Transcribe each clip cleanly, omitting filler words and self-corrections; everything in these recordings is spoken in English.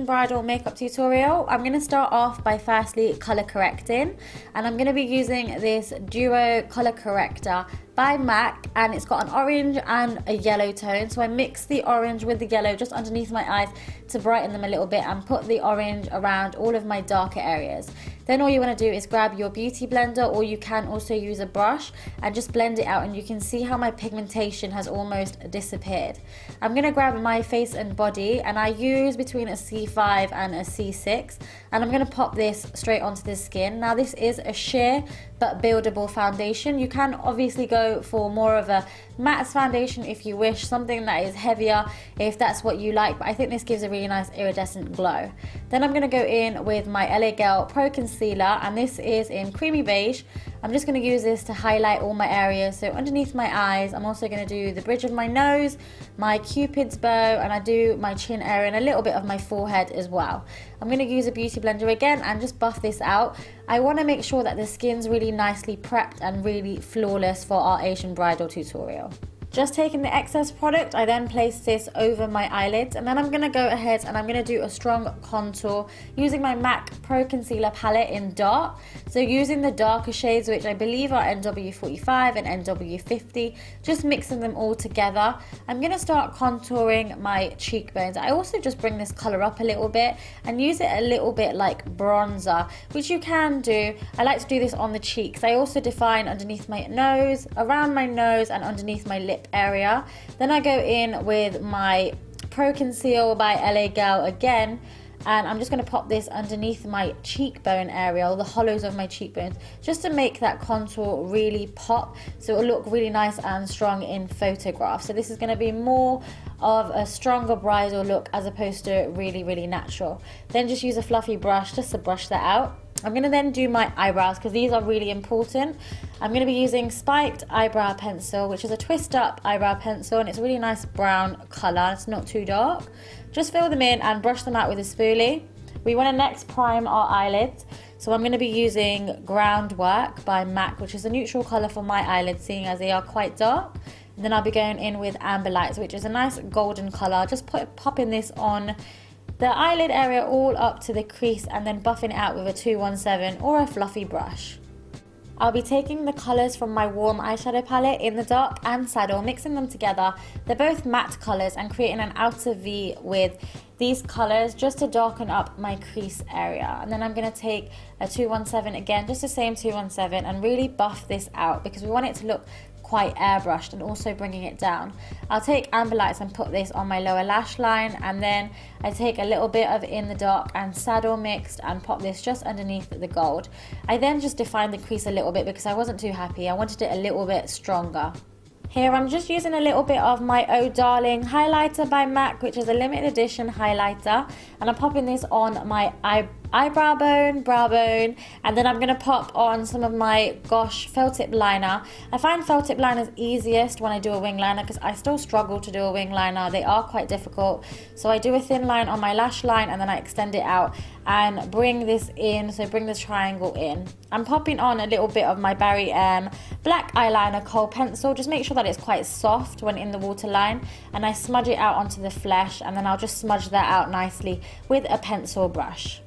Asian bridal makeup tutorial. I'm going to start off by firstly color correcting, and I'm going to be using this duo color corrector by MAC, and it's got an orange and a yellow tone. So I mix the orange with the yellow just underneath my eyes to brighten them a little bit and put the orange around all of my darker areas. Then all you want to do is grab your beauty blender, or you can also use a brush, and just blend it out, and you can see how my pigmentation has almost disappeared. I'm going to grab my face and body, and I use between a C5 and a C6, and I'm going to pop this straight onto the skin. Now this is a sheer but buildable foundation. You can obviously go for more of a matte foundation if you wish, something that is heavier if that's what you like, but I think this gives a really nice iridescent glow. Then I'm going to go in with my L.A.GIRL Pro Concealer, and this is in creamy beige. I'm just going to use this to highlight all my areas. So underneath my eyes, I'm also going to do the bridge of my nose, my cupid's bow, and I do my chin area and a little bit of my forehead as well. I'm going to use a beauty blender again and just buff this out. I want to make sure that the skin's really nicely prepped and really flawless for our Asian bridal tutorial. Just taking the excess product, I then place this over my eyelids, and then I'm going to go ahead and I'm going to do a strong contour using my MAC Pro Concealer palette in dark. So using the darker shades, which I believe are NW45 and NW50, just mixing them all together. I'm going to start contouring my cheekbones. I also just bring this colour up a little bit and use it a little bit like bronzer, which you can do. I like to do this on the cheeks. I also define underneath my nose, around my nose, and underneath my lip area. Then I go in with my Pro Conceal by L.A.GIRL again, and I'm just going to pop this underneath my cheekbone area, or the hollows of my cheekbones, just to make that contour really pop, so it'll look really nice and strong in photographs. So this is going to be more of a stronger bridal look as opposed to really natural. Then just use a fluffy brush just to brush that out. I'm going to then do my eyebrows, because these are really important. I'm going to be using Spiked Eyebrow Pencil, which is a twist up eyebrow pencil, and it's a really nice brown colour. It's not too dark. Just fill them in and brush them out with a spoolie. We want to next prime our eyelids, so I'm going to be using Groundwork by MAC, which is a neutral colour for my eyelids, seeing as they are quite dark. And then I'll be going in with Amber Lights, which is a nice golden colour. Just popping this on the eyelid area all up to the crease, and then buffing it out with a 217 or a fluffy brush. I'll be taking the colours from my warm eyeshadow palette in the dark and saddle, mixing them together. They're both matte colours, and creating an outer V with these colours just to darken up my crease area. And then I'm going to take a 217 again, just the same 217, and really buff this out because we want it to look quite airbrushed, and also bringing it down. I'll take Amber Lights and put this on my lower lash line, and then I take a little bit of In the Dark and Saddle mixed and pop this just underneath the gold. I then just defined the crease a little bit because I wasn't too happy. I wanted it a little bit stronger. Here I'm just using a little bit of my Oh Darling highlighter by MAC, which is a limited edition highlighter, and I'm popping this on my eyebrow bone, brow bone, and then I'm going to pop on some of my Gosh felt tip liner. I find felt tip liners easiest when I do a wing liner, because I still struggle to do a wing liner. They are quite difficult. So I do a thin line on my lash line, and then I extend it out and bring this in, so bring this triangle in. I'm popping on a little bit of my Barry M black eyeliner kohl pencil. Just make sure that it's quite soft when in the waterline, and I smudge it out onto the flesh, and then I'll just smudge that out nicely with a pencil brush.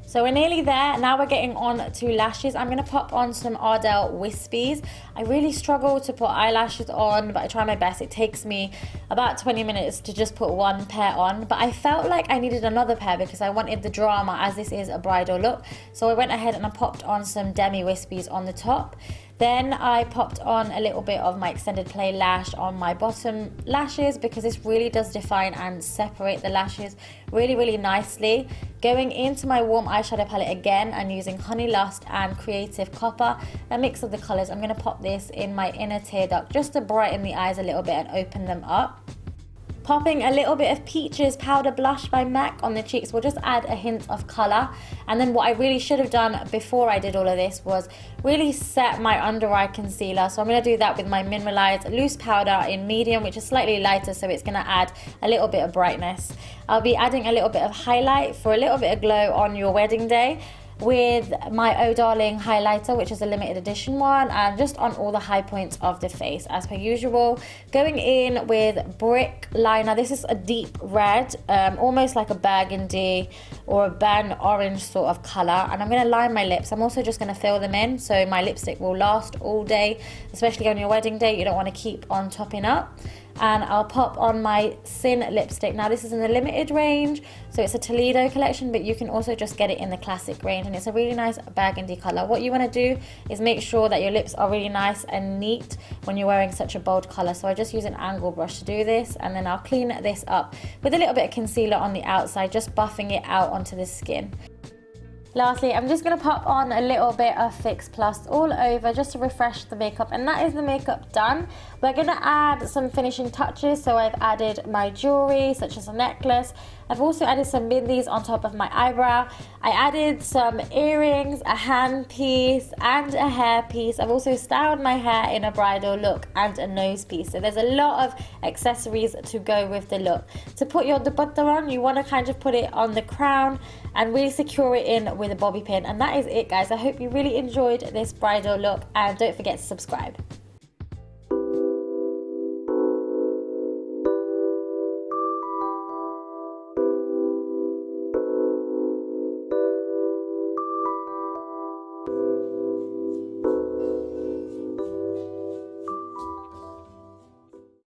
So we're nearly there. Now we're getting on to lashes. I'm going to pop on some Ardell Wispies. I really struggle to put eyelashes on, but I try my best. It takes me about 20 minutes to just put one pair on, but I felt like I needed another pair because I wanted the drama, as this is a bridal look. So I went ahead and I popped on some demi Wispies on the top. Then I popped on a little bit of my extended play lash on my bottom lashes, because this really does define and separate the lashes really nicely. Going into my warm eyeshadow palette again and using Honey Lust and Creative Copper, a mix of the colours, I'm going to pop this in my inner tear duct just to brighten the eyes a little bit and open them up. Popping a little bit of Peaches Powder Blush by MAC on the cheeks will just add a hint of colour. And then what I really should have done before I did all of this was really set my under eye concealer. So I'm going to do that with my MINERALIZE loose powder in medium, which is slightly lighter, so it's going to add a little bit of brightness. I'll be adding a little bit of highlight for a little bit of glow on your wedding day. with my Oh Darling highlighter, which is a limited edition one, and just on all the high points of the face as per usual. Going in with Brick liner. This is a deep red, almost like a burgundy or a burnt orange sort of color, and I'm going to line my lips. I'm also just going to fill them in so my lipstick will last all day, especially on your wedding day. You don't want to keep on topping up. And I'll pop on my Sin lipstick. Now this is in the limited range, so it's a Toledo collection, but you can also just get it in the classic range, and it's a really nice burgundy color. What you want to do is make sure that your lips are really nice and neat when you're wearing such a bold color. So I just use an angle brush to do this, and then I'll clean this up with a little bit of concealer on the outside, just buffing it out onto the skin. Lastly, I'm just going to pop on a little bit of Fix Plus all over just to refresh the makeup, and that is the makeup done. We're going to add some finishing touches, so I've added my jewellery such as a necklace. I've also added some bindis on top of my eyebrow. I added some earrings, a hand piece and a hair piece. I've also styled my hair in a bridal look and a nose piece. So there's a lot of accessories to go with the look. To put your dupatta on, you want to kind of put it on the crown and really secure it in with a bobby pin. And that is it, guys. I hope you really enjoyed this bridal look, and don't forget to subscribe.